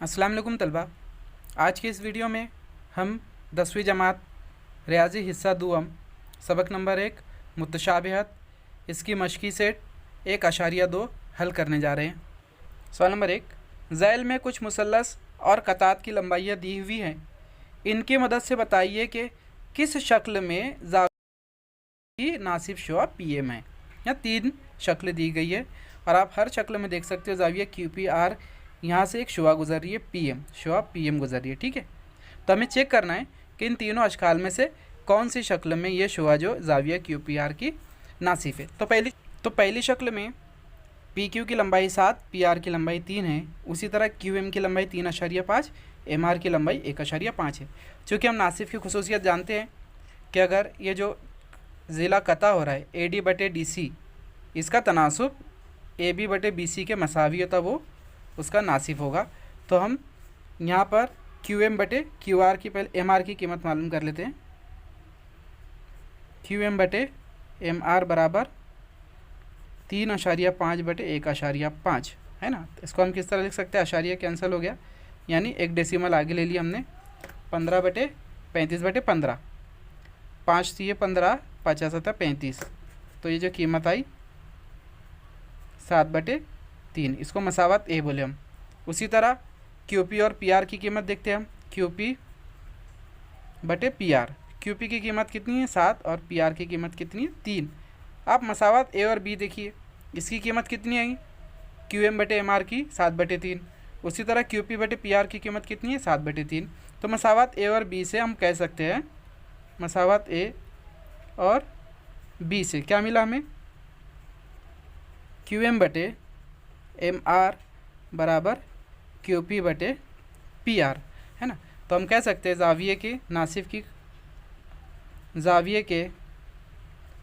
अस्सलाम वालेकुम तलबा। आज के इस वीडियो में हम 10वीं जमात रियाजी हिस्सा दुअम सबक नंबर 1 मुतशाबिहत इसकी मशकी सेट 1.2 हल करने जा रहे हैं। सवाल नंबर 1, ज़ैल में कुछ मुसल्लस और कतात की लंबाइयाँ दी हुई हैं। इनकी मदद से बताइए कि किस शक्ल में ज़ाविया की नासिब शुआ PM है। यहाँ 3 शक्ल दी गई है और आप हर शक्ल में देख सकते हो ज़ाविया QPR, यहाँ से एक शुआ गुजर रही है PM, शुआ PM गुजर रही है। ठीक है, तो हमें चेक करना है कि इन तीनों अशकाल में से कौन सी शक्ल में ये शुआ जो ज़ाविया QPR की नासिफ है। तो पहली शक्ल में PQ की लंबाई 7, PR की लंबाई 3 है। उसी तरह QM की लंबाई 3.5, MR की लंबाई 1.5 है। चूँकि हम नासिफ की खुसूसियत जानते हैं कि अगर ये जो ज़िला कता हो रहा है AD/DC, इसका तनासुब AB/BC के मसावी होता वो उसका नासिफ होगा। तो हम यहाँ पर QM/QR की पहले MR की कीमत मालूम कर लेते हैं। QM/MR बराबर 3.5/1.5 है ना। इसको हम किस तरह लिख सकते हैं, अशारिया कैंसिल हो गया, यानी एक डेसिमल आगे ले लिया हमने। 15/35/15, 5 थी 15, 50 था 35, तो ये जो कीमत आई 7/3, इसको मसावत A बोले हम। उसी तरह QP और PR की कीमत देखते हैं हम। QP/PR, QP की कीमत कितनी है 7 और PR की कीमत कितनी है 3। आप मसावत A और B देखिए, इसकी कीमत कितनी आई QM/MR की 7/3। उसी तरह QP/PR की कीमत कितनी है 7/3। तो मसावत A और B से हम कह सकते हैं, मसावत A और B से क्या मिला हमें, QM/MR बराबर QP/PR है ना। तो हम कह सकते हैं ज़ाविये के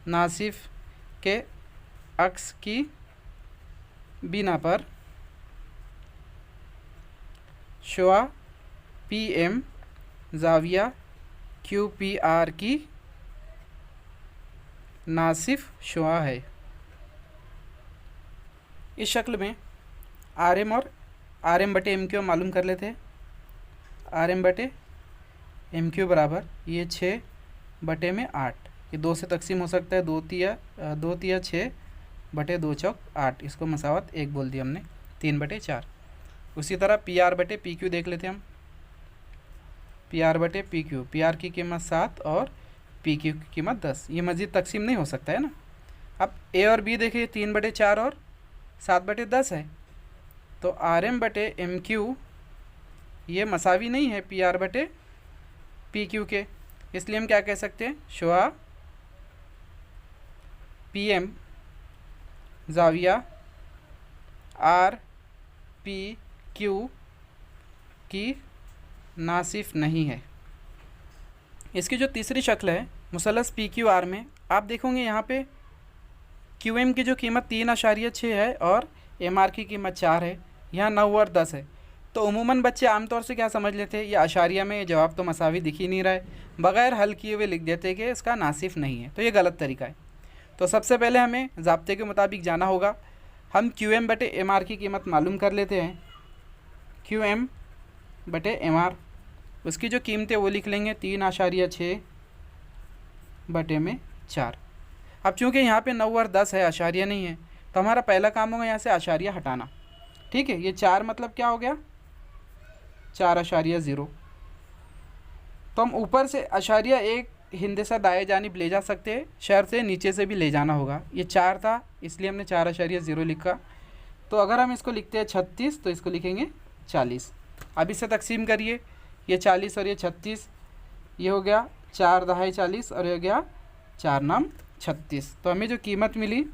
नासिफ के अक्स की बिना पर शुआ PM ज़ाविया QPR की नासिफ शुआ है। इस शक्ल में RM और RM/MQ मालूम कर लेते हैं। RM/MQ बराबर ये 6/8, ये 2 से तकसीम हो सकता है, 2 तिया 6/2 चौक 8, इसको मसावत 1 बोल दिया हमने, 3/4। उसी तरह PR/PQ देख लेते हैं हम। PR/PQ, PR की कीमत 7 और PQ की कीमत 10, ये मज़ीद तकसीम नहीं हो सकता है ना। अब A और B देखिए, 3/4 और 7/10 है। तो RM/MQ ये मसावी नहीं है PR/PQ के, इसलिए हम क्या कह सकते हैं, शुआ PM ज़ाविया RPQ की नासिफ नहीं है। इसकी जो तीसरी शक्ल है मुसल्लस PQR में, आप देखोगे यहाँ पे QM की जो कीमत 3.6 है और MR की कीमत 4 है, यहाँ 9 और 10 है। तो उमूमन बच्चे आमतौर से क्या समझ लेते हैं, ये अशारिया में जवाब तो मसावी दिख ही नहीं रहा है, बग़ैर हल किए हुए लिख देते कि इसका नासिफ नहीं है। तो ये गलत तरीका है। तो सबसे पहले हमें ज़ाब्ते के मुताबिक जाना होगा। हम QM/MR की कीमत मालूम कर लेते हैं। QM/MR, उसकी जो कीमतें वो लिख लेंगे 3.6/4। अब चूँकि यहाँ पे 9 और 10 है, अशारिया नहीं है, तो हमारा पहला काम होगा यहाँ से अशारिया हटाना। ठीक है, ये 4 मतलब क्या हो गया, 4.0। तो हम ऊपर से अशारिया एक हिंदसा दाएं जानिब ले जा सकते हैं, शर्त से नीचे से भी ले जाना होगा। ये 4 था इसलिए हमने 4.0 लिखा। तो अगर हम इसको लिखते हैं 36, तो इसको लिखेंगे 40। अब इसे तकसीम करिए, ये 40 और ये 36, ये हो गया 4 दहाई 40 और ये हो गया 4 नाम 36। तो हमें जो कीमत मिली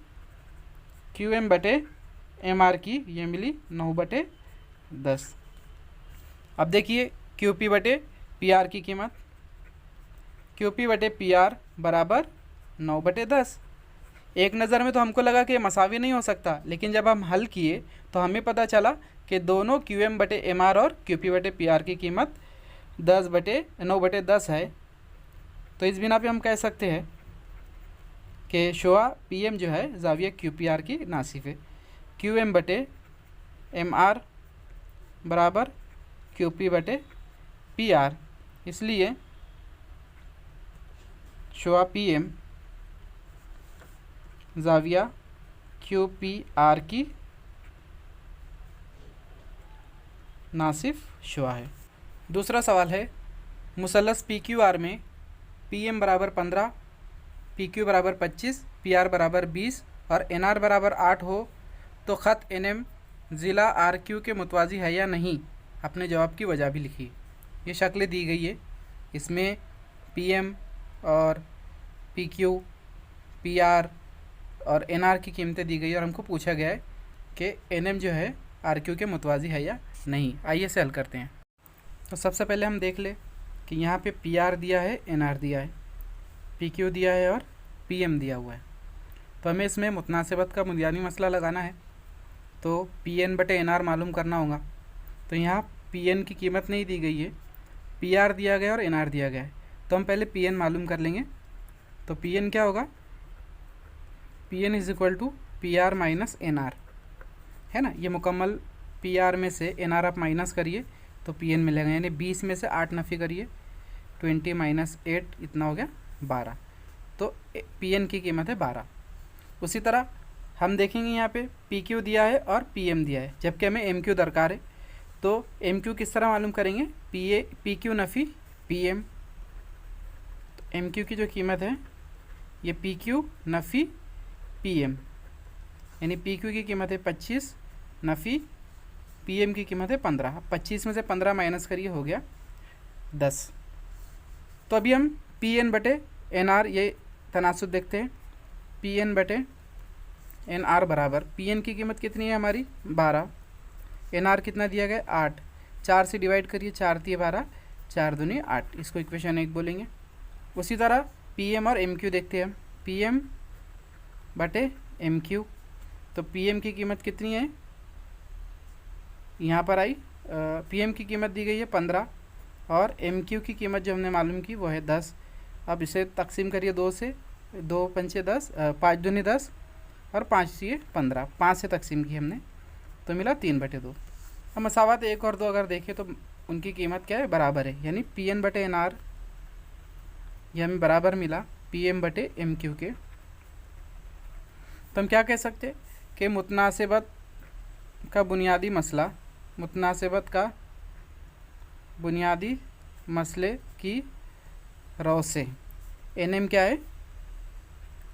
QM/MR की, ये मिली 9/10। अब देखिए QP/PR की कीमत, QP/PR बराबर 9/10। एक नज़र में तो हमको लगा कि मसावी नहीं हो सकता, लेकिन जब हम हल किए तो हमें पता चला कि दोनों QM/MR और QP/PR की कीमत 9/10 है। तो इस बिना पे हम कह सकते हैं कि शुआ PM जो है ज़ाविया QPR की नासिफ है। QM/MR बराबर क्यू पी बटे पी आर। इसलिए शुआ पी एम जाविया क्यू पी आर की नासिफ शुआ है। दूसरा सवाल है, मुसल्लस पी क्यू आर में पी एम बराबर 15, पी क्यू बराबर 25, पी आर बराबर 20 और एन आर बराबर 8 हो तो ख़त एन एम ज़िला आर क्यू के मुतवाज़ी है या नहीं। अपने जवाब की वजह भी लिखी। ये शक्लें दी गई है, इसमें पी एम और पी क्यू, पी आर और एन आर की कीमतें दी गई है और हमको पूछा गया है कि एन एम जो है आर क्यू के मुतवाज़ी है या नहीं। आइए से हल करते हैं। तो सबसे पहले हम देख ले कि यहाँ पे पी आर दिया है, एन आर दिया है, पी क्यू दिया है और पी एम दिया हुआ है। तो हमें इसमें मुतनासिबत का बुनियादी मसला लगाना है, तो पी एन बटे एन आर मालूम करना होगा। तो यहाँ पी एन की कीमत नहीं दी गई है, पी आर दिया गया और एन आर दिया गया है। तो हम पहले पी एन मालूम कर लेंगे। तो पी एन क्या होगा, P N is equal to P R minus N R, है ना। ये मुकम्मल पी आर में से एन आर आप माइनस करिए तो पी एन मिलेगा, यानी 20 में से 8 नफ़ी करिए, 20 माइनस 8 इतना हो गया 12। तो पी एन की कीमत है 12। उसी तरह हम देखेंगे यहाँ पे पी क्यू दिया है और पी एम दिया है, जबकि हमें एम क्यू दरकार है। तो एम क्यू किस तरह मालूम करेंगे, पी क्यू नफ़ी पी एम। तो एम क्यू की जो कीमत है ये पी क्यू नफ़ी पी एम, यानी पी क्यू की कीमत है 25 नफ़ी पी एम की कीमत है 15। 25 में से 15 माइनस करिए, हो गया 10। तो अभी हम पी एन बटे एन आर ये तनासुब देखते हैं। पी एन बटे एन आर बराबर, पी एन की कीमत कितनी है हमारी 12, एन आर कितना दिया गया 8, 4 से डिवाइड करिए, 4 दिए 12, 4 दूनी 8, इसको इक्वेशन 1 बोलेंगे। उसी तरह पी एम और एम क्यू देखते हैं हम, पी एम बटे एम क्यू। तो पी एम की कीमत कितनी है, यहाँ पर आई पी एम की कीमत दी गई है 15 और एम क्यू की कीमत जो हमने मालूम की वो है 10। अब इसे तकसीम करिए 2 से, 2 पंचे 10, 5 दूनी 10 और 5 से 15, 5 से तकसीम की हमने तो मिला 3 बटे 2। अब मसावत 1 और 2 अगर देखें तो उनकी कीमत क्या है, बराबर है, यानी पी एन बटे एन आर ये हमें बराबर मिला पी एम बटे एम क्यू के। तो हम क्या कह सकते हैं कि मुतनासिबत का बुनियादी मसला, मुतनासिबत का बुनियादी मसले की रो से एन एम क्या है,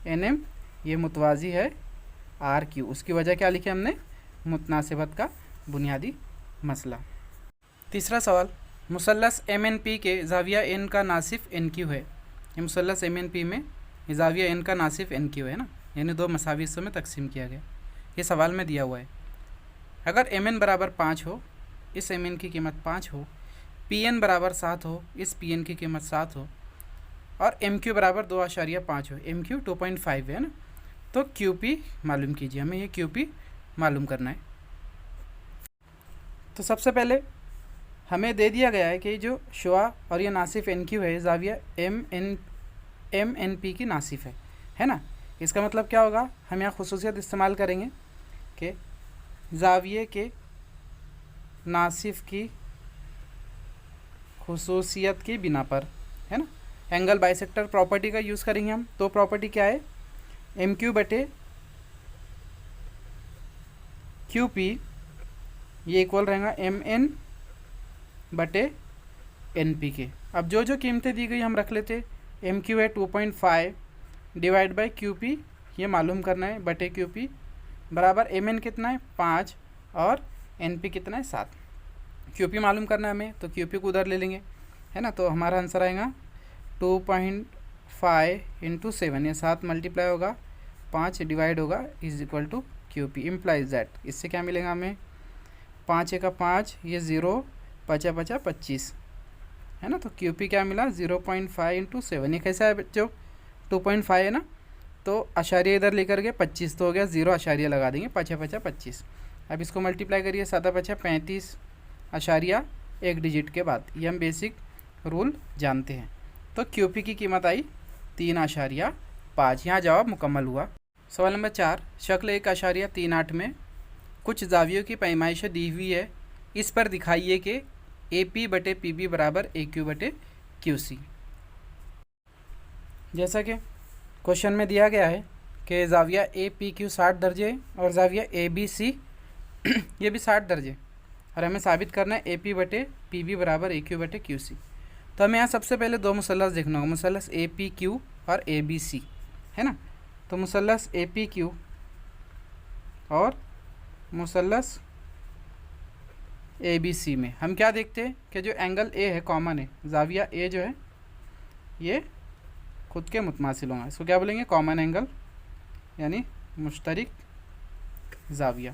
एन एम ये मुतवाज़ी है आर क्यू। उसकी वजह क्या लिखी हमने, मुतनासिबत का बुनियादी मसला। तीसरा सवाल, मुसल्लस एम एन पी के ज़ाविया एन का नासिफ एन क्यू है। ये मुसल्लस एम एन पी में ज़ाविया एन का नासिफ एन क्यू है ना, यानी 2 मसावी हिस्सों में तकसीम किया गया। ये सवाल में दिया हुआ है। अगर एम एन बराबर 5 हो, इस एम एन की कीमत 5 हो, पी एन बराबर 7 हो, इस पी एन की कीमत 7 हो और एम क्यू बराबर 2.5 हो, एम क्यू 2.5 है ना, तो क्यू पी मालूम कीजिए। हमें ये क्यू पी मालूम करना है। तो सबसे पहले हमें दे दिया गया है कि जो शुआ और ये नासिफ एन क्यू है, ज़ाविया एम एन पी की नासिफ है ना। इसका मतलब क्या होगा, हम यहाँ खुसूसियत इस्तेमाल करेंगे कि ज़ाविये के नासिफ की खुसूसियत की बिना पर, है ना, एंगल बाइसेक्टर प्रॉपर्टी का यूज़ करेंगे हम। तो प्रॉपर्टी क्या है, एम क्यू बटे क्यू पी ये इक्वल रहेगा एम एन बटे एन पी के। अब जो जो कीमतें दी गई हम रख लेते, एम क्यू है 2.5 डिवाइड बाई क्यू पी ये मालूम करना है, बटे क्यू पी बराबर एम एन कितना है 5 और एन पी कितना है 7। क्यू पी मालूम करना है हमें, तो क्यू पी को उधर ले लेंगे, है ना। तो हमारा आंसर आएगा 2.5 इंटू 7, ये 7 मल्टीप्लाई होगा 5 डिवाइड होगा is equal to Q P. Implies that, इससे क्या मिलेगा हमें, 5 का 5 ये 0, 5 5 25, है ना। तो क्यू पी क्या मिला 0.5 इंटू 7। ये कैसा है बच्चों, 2.5 है ना, तो आशारिया इधर लेकर के 25 तो हो गया, 0 आशारिया लगा देंगे, 5 5 25। अब इसको मल्टीप्लाई करिए, 7 5 35 आशारिया 1 डिजिट के बाद। ये हम बेसिक रूल जानते हैं। तो क्यू पी की कीमत आई 3.5। यहाँ जवाब मुकम्मल हुआ। सवाल नंबर 4, शक्ल 1.38 में कुछ जावियों की पैमाइश दी हुई है। इस पर दिखाइए कि ए पी बटे पी बी बराबर ए क्यू बटे क्यू सी। जैसा कि क्वेश्चन में दिया गया है कि जाविया ए पी क्यू 60 दर्जे और जाविया ए बी सी ये भी 60 दर्जे, और हमें साबित करना है ए पी बटे पी बी बराबर ए क्यू बटे क्यू सी। तो हमें यहाँ सबसे पहले दो मुसल्लस देखना होगा, मुसल्लस ए पी क्यू और ए बी सी, है ना। तो मुसल्लस ए पी क्यू और मुसल्लस ए बी सी में हम क्या देखते हैं कि जो एंगल ए है कॉमन है, जाविया ए जो है ये खुद के मुतमासिल होंगे, इसको क्या बोलेंगे, कॉमन एंगल यानी मुश्तरिक जाविया।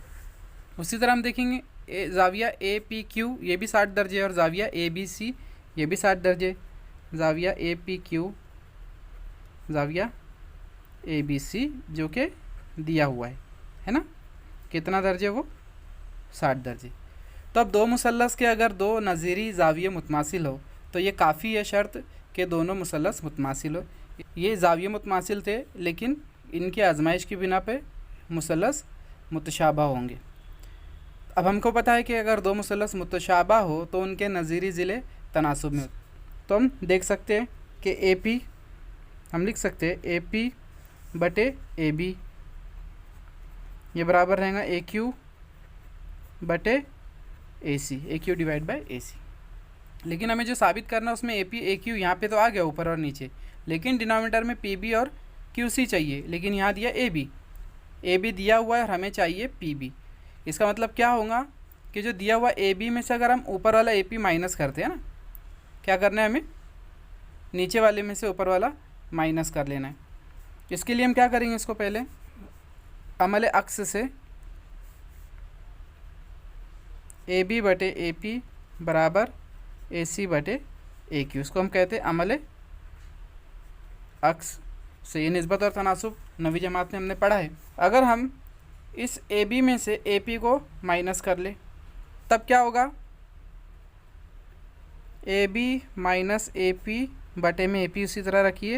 उसी तरह हम देखेंगे जाविया ए पी क्यू ये भी 60 दर्जे और जाविया ए बी सी ये भी 60 दर्जे। जाविया ए पी क्यू जाविया ए बी सी जो कि दिया हुआ है ना, कितना दर्जे वो 60 दर्जे। तो अब दो मुसल्लस के अगर दो नज़ीरी जाविये मुतमासिल हो तो ये काफ़ी है शर्त कि दोनों मुसल्लस मुतमासिल हो। ये जाविये मुतमासिल थे लेकिन इनकी आजमाइश की बिना पे मुसल्लस मुतशाबा होंगे। अब हमको पता है कि अगर दो मुसल्लस मुतशाबा हो तो उनके नज़ीरी ज़िले तनासुब में हो। तो हम देख सकते हैं कि ए पी हम लिख सकते हैं ए पी बटे ए बी ये बराबर रहेगा ए क्यू बटे ए सी, ए क्यू डिवाइड बाई ए सी। लेकिन हमें जो साबित करना है उसमें ए पी ए क्यू यहाँ पे तो आ गया ऊपर और नीचे, लेकिन डिनोमिनेटर में पी बी और क्यू सी चाहिए, लेकिन यहाँ दिया ए बी दिया हुआ है और हमें चाहिए पी बी। इसका मतलब क्या होगा कि जो दिया हुआ ए बी में से अगर हम ऊपर वाला ए पी माइनस करते हैं ना, क्या करना है हमें, नीचे वाले में से ऊपर वाला माइनस कर लेना है। इसके लिए हम क्या करेंगे, इसको पहले अमल अक्स से ए बी बटे ए पी बराबर ए सी बटे ए क्यू, इसको हम कहते हैं अमल अक्स से। ये निस्बत और तनासुब नवी जमात में हमने पढ़ा है। अगर हम इस ए बी में से ए पी को माइनस कर ले तब क्या होगा, A B minus A P बटे में ए पी उसी तरह रखिए,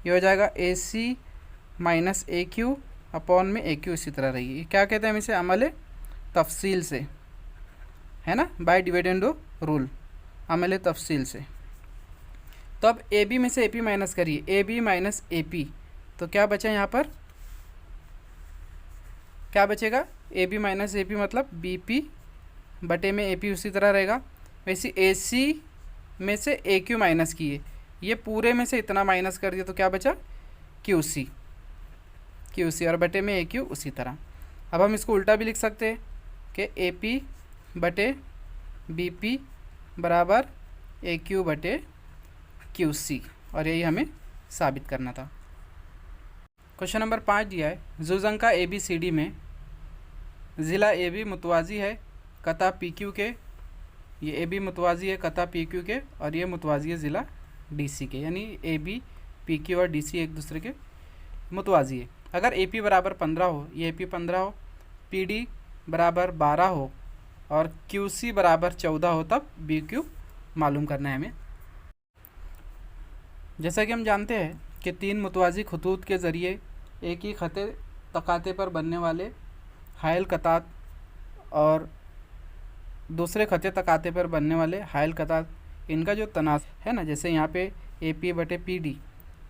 ये हो जाएगा ए सी माइनस ए क्यू अपॉन में ए क्यू इसी तरह रही। क्या कहते हैं हम इसे, अमल तफसील से, है ना, बाय डिविडेंडो रूल, अमल तफसील से। तो अब ए बी में से ए पी माइनस करिए, A B minus A P, तो क्या बचा यहाँ पर, क्या बचेगा, A B minus A P मतलब बी पी बटे में ए पी उसी तरह रहेगा। वैसे ए सी में से ए क्यू माइनस किए, ये पूरे में से इतना माइनस कर दिया तो क्या बचा, क्यू सी और बटे में ए क्यू उसी तरह। अब हम इसको उल्टा भी लिख सकते हैं कि ए पी बटे बी पी बराबर ए क्यू बटे क्यू सी, और यही हमें साबित करना था। क्वेश्चन नंबर 5 दिया है, जुजंका ए बी सी डी में ज़िला ए बी मुतवाज़ी है कता पी क्यू के, ये ए बी मुतवाज़ी है कता पी क्यू के और ये मुतवाज़ी है ज़िला डी सी के, यानी ए बी पी क्यू और डी सी एक दूसरे के मुतवाज़ी है। अगर ए पी बराबर 15 हो, ये ए पी 15 हो, पी डी बराबर 12 हो और क्यू सी बराबर 14 हो, तब बी क्यू मालूम करना है हमें। जैसा कि हम जानते हैं कि तीन मुतवाज़ी खतूत के ज़रिए एक ही ख़ते तकाते पर बनने वाले हायल कतात और दूसरे ख़ते तकाते पर बनने वाले हायल कतात, इनका जो तनासब है ना, जैसे यहाँ पे ए पी बटे पी डी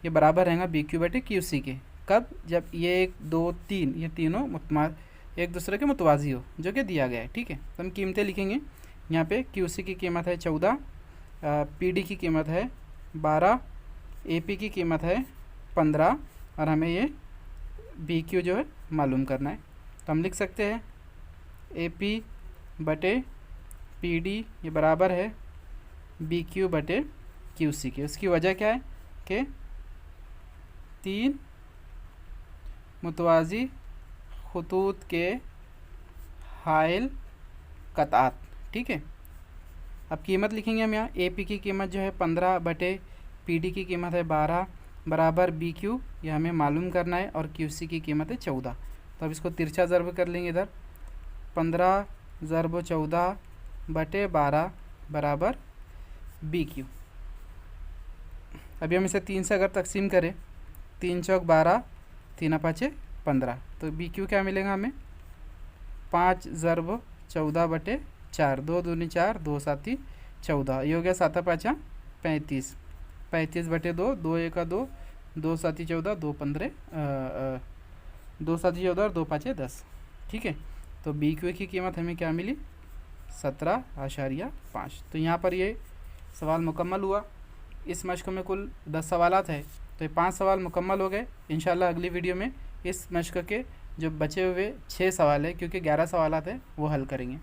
ये बराबर रहेगा बी क्यू बटे क्यू सी के। कब, जब ये 1 2 3 ये तीनों एक दूसरे के मुतवाज़ी हो, जो कि दिया गया है। ठीक है, तो हम कीमतें लिखेंगे। यहाँ पे क्यू सी की कीमत है 14, पी डी की कीमत है 12, ए पी की कीमत है 15 और हमें ये बी क्यू जो है मालूम करना है। तो हम लिख सकते हैं ए पी बटे पी डी ये बराबर है बी क्यू बटे क्यू सी के। उसकी वजह क्या है कि तीन मुतवाज़ी खतूत के हायल कतात। ठीक है, अब कीमत लिखेंगे हम यहाँ, ए पी की कीमत जो है 15 बटे पी डी की कीमत है 12 बराबर बी क्यू, ये हमें मालूम करना है, और क्यू सी की कीमत है 14। तो अब इसको तिरछा ज़र्ब कर लेंगे इधर, 15 ज़र्ब 14 बटे 12 बराबर बी क्यू। अभी हम इसे 3 से अगर तकसीम करें, 3 चौक 12 3 5 15, तो बी क्यू क्या मिलेगा हमें, 5 ज़र्ब 14 बटे 4, 2 दूनी 4, 2 7 14, ये हो गया 7 5 35, 35/2, 2 1 2, 2 7 14, 2 15 2 7 14 और 2 5 10। ठीक है, तो बी क्यू की कीमत हमें क्या मिली? 17.5। तो यहाँ पर ये सवाल मुकम्मल हुआ। इस मश्क में कुल 10 सवालात है, तो ये 5 सवाल मुकम्मल हो गए। इंशाल्लाह अगली वीडियो में इस मश्क के जो बचे हुए 6 सवाल है, क्योंकि 11 सवालात है, वो हल करेंगे।